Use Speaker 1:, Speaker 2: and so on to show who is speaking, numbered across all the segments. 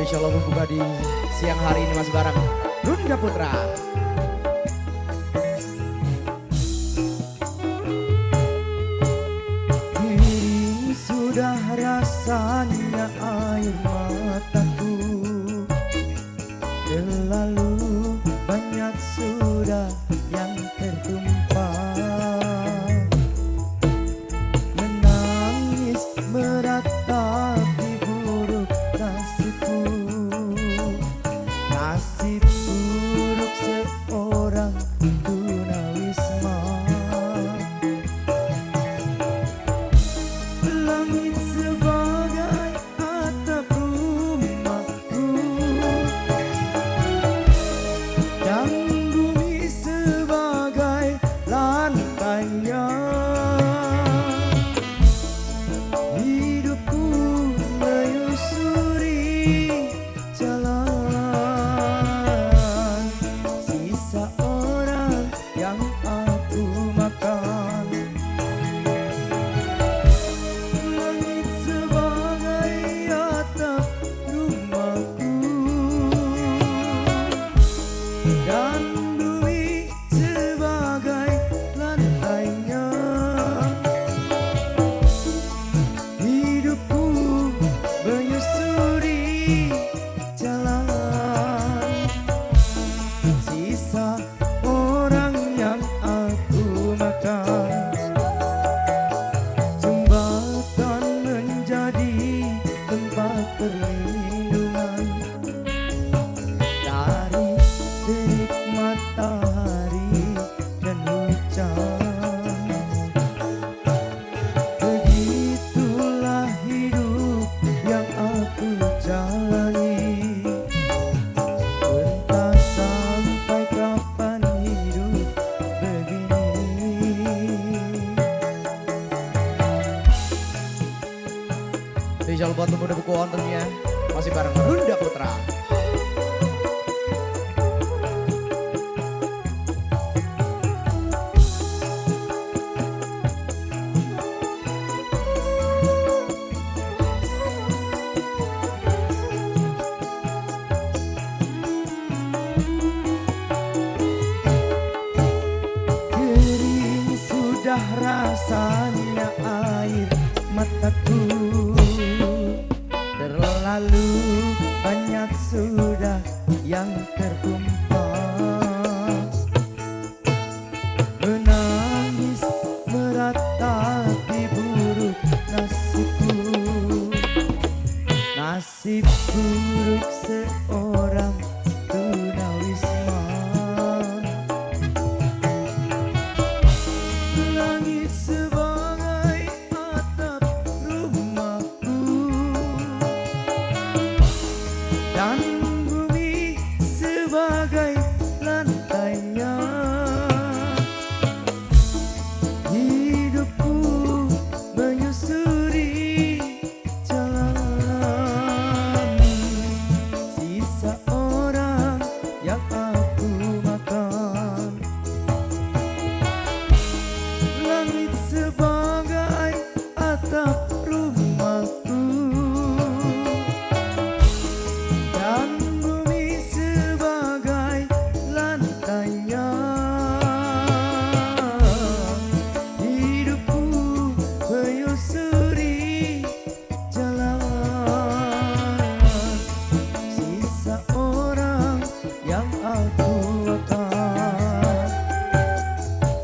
Speaker 1: Insya Allah membuka di siang hari ini masih bareng Runda Putra.
Speaker 2: Kering sudah rasanya air mataku, terlalu banyak sudah yang tertumpah. Menangis meratapi buruk nasibku, nasib buruk seorang tunawisma. Langit sebagai atap rumahku, dan bumi sebagai lantainya. Hidupku menyusuri jalan sisa orang yang aku makan. Langit sebagai atap rumahku, dan bumi sebagai lantainya. Hidupku menyusuri jalan sisa orang yang aku makan. Jembatan menjadi tempat perlindungan dari terik matahari dan hujan. Begitulah hidup yang aku jalani, entah sampai kapan hidup begini.
Speaker 1: Spesial buat pemuda buku on tentunya masih bareng Runda Putra.
Speaker 2: Kering sudah rasanya air mataku, terlalu banyak sudah yang tertumpah. Menangis meratapi buruk nasibku, nasib buruk seorang tunawisma. Langit sebagai atap rumahku, dan bumi sebagai lantainya. Hidupku menyusuri jalan sisa orang yang aku makan. Langit sebagai atap rumahku, dan bumi sebagai lantainya. Hidupku menyusuri jalan sisa orang yang aku makan.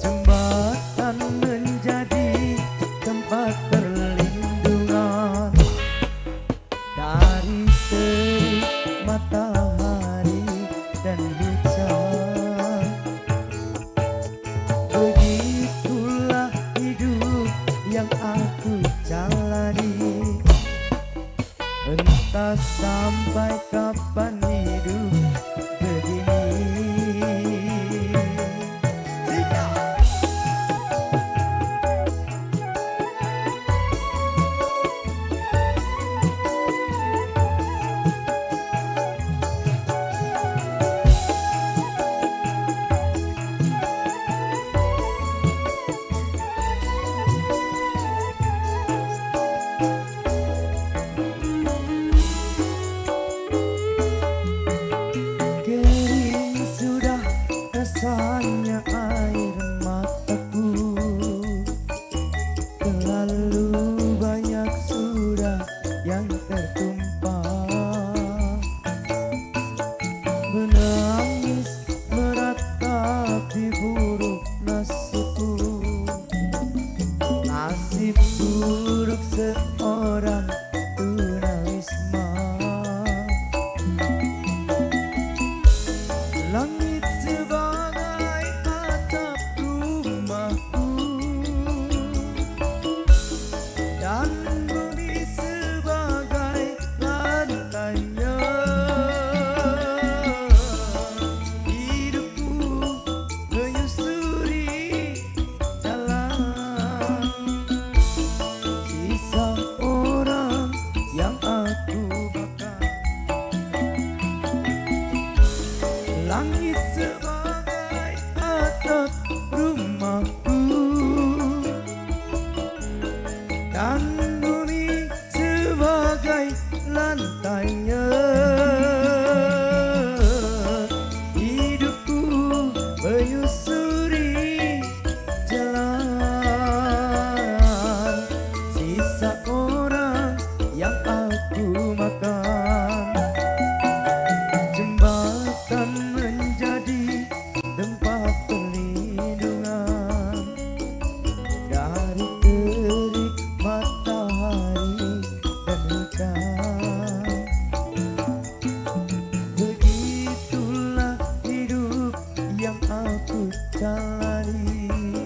Speaker 2: Jembatan menjadi tempat perlindungan dari terik matahari dan hujan. Begitulah hidup yang aku jalani, entah sampai kapan hidup begini. aku bakal langit sebagai atap rumahku dan bumi sebagai lantainya. Hidupku menyusuri jalan sisa orang yang aku makan. Jembatan menjadi tempat perlindungan dari terik matahari dan hujan. Begitulah hidup yang aku jalani.